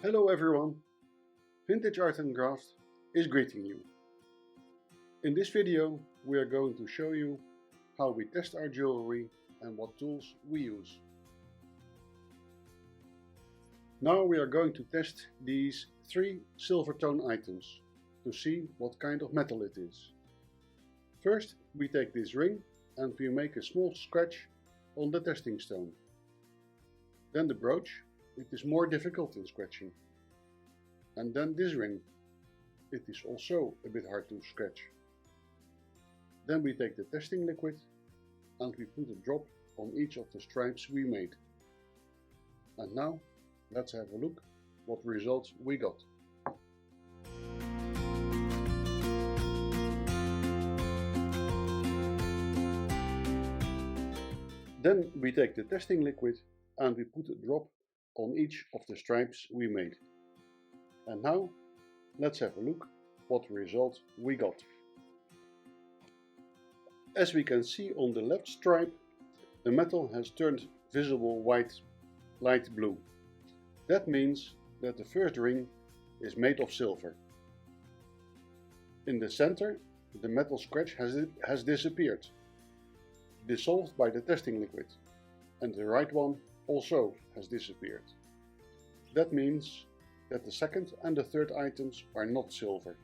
Hello everyone, Vintage Art and Craft is greeting you. In this video we are going to show you how we test our jewelry and what tools we use. Now we are going to test these 3 silver tone items to see what kind of metal it is. First we take this ring and we make a small scratch on the testing stone. Then the brooch. It is more difficult in scratching. And then this ring. It is also a bit hard to scratch. Then we take the testing liquid and we put a drop on each of the stripes we made. And now let's have a look what results we got. Then we take the testing liquid and we put a drop on each of the stripes we made. And now let's have a look what result we got. As we can see on the left stripe, the metal has turned visible white, light blue. That means that the first ring is made of silver. In the center, the metal scratch has disappeared, dissolved by the testing liquid, and the right one also has disappeared. That means that the second and the third items are not silver.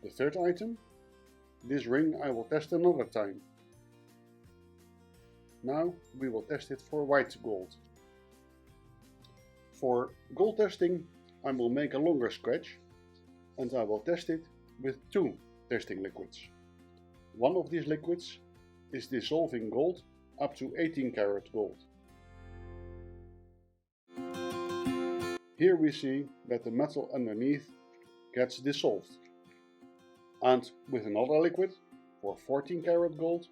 The third item, this ring, I will test another time. Now we will test it for white gold. For gold testing I will make a longer scratch and I will test it with 2 testing liquids. One of these liquids is dissolving gold up to 18 karat gold. Here we see that the metal underneath gets dissolved. And with another liquid, for 14 karat gold,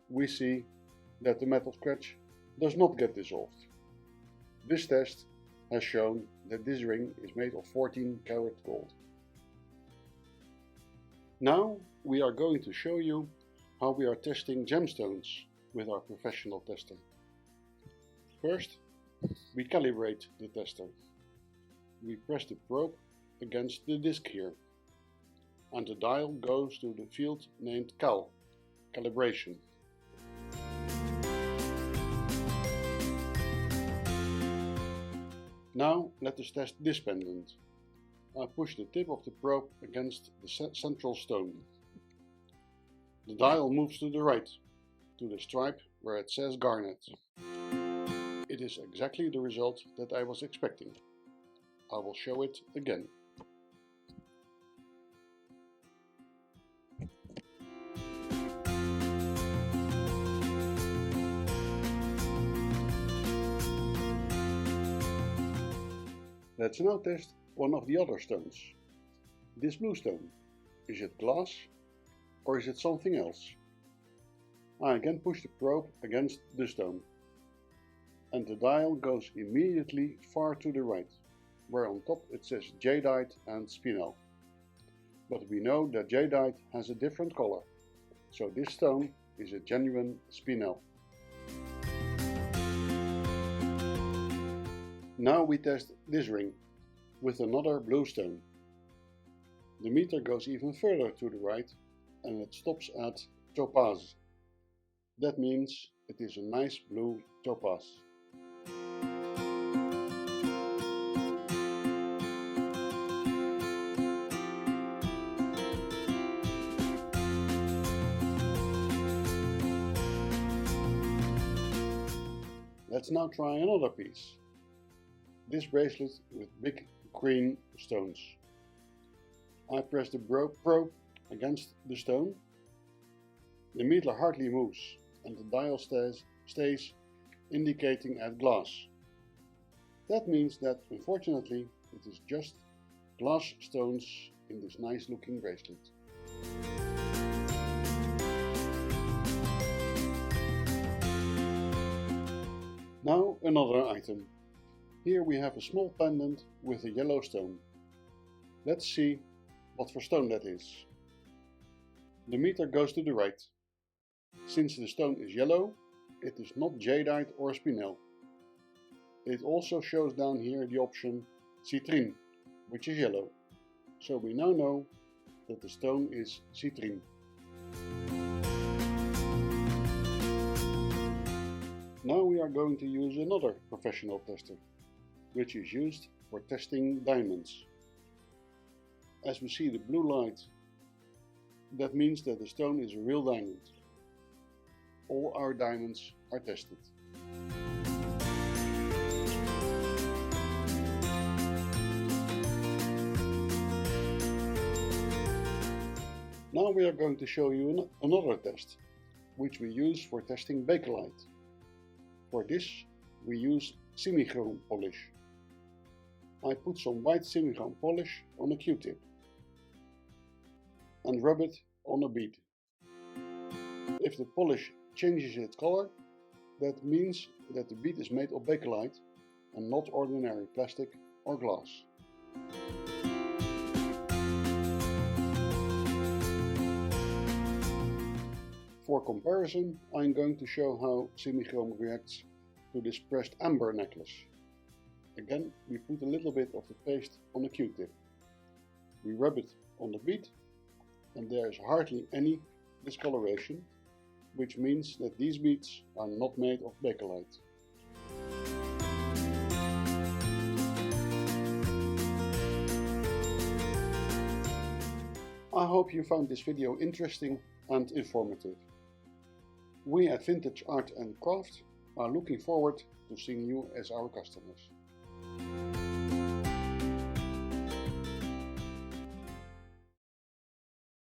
we see that the metal scratch does not get dissolved. This test has shown that this ring is made of 14 karat gold. Now we are going to show you how we are testing gemstones with our professional tester. First, we calibrate the tester. We press the probe against the disc here, and the dial goes to the field named Cal, calibration. Now let us test this pendant. I push the tip of the probe against the central stone. The dial moves to the right, to the stripe where it says garnet. It is exactly the result that I was expecting. I will show it again. Let's now test one of the other stones. This blue stone. Is it glass or is it something else? I again push the probe against the stone. And the dial goes immediately far to the right, where on top it says jadeite and spinel. But we know that jadeite has a different color, so this stone is a genuine spinel. Now we test this ring with another blue stone. The meter goes even further to the right and it stops at topaz. That means it is a nice blue topaz. Let's now try another piece. This bracelet with big green stones. I press the probe against the stone. The meter hardly moves and the dial stays indicating at glass. That means that unfortunately it is just glass stones in this nice looking bracelet. Now another item. Here we have a small pendant with a yellow stone. Let's see what for stone that is. The meter goes to the right. Since the stone is yellow, it is not jadeite or spinel. It also shows down here the option citrine, which is yellow. So we now know that the stone is citrine. Now we are going to use another professional tester, which is used for testing diamonds. As we see the blue light, that means that the stone is a real diamond. All our diamonds are tested. Now we are going to show you another test, which we use for testing bakelite. For this we use semi-chrome polish. I put some white semi-chrome polish on a Q-tip and rub it on a bead. If the polish changes its color, that means that the bead is made of bakelite and not ordinary plastic or glass. For comparison, I am going to show how semi-chrome reacts to this pressed amber necklace. Again, we put a little bit of the paste on a Q-tip. We rub it on the bead and there is hardly any discoloration, which means that these beads are not made of bakelite. I hope you found this video interesting and informative. We at Vintage Art and Craft are looking forward to seeing you as our customers.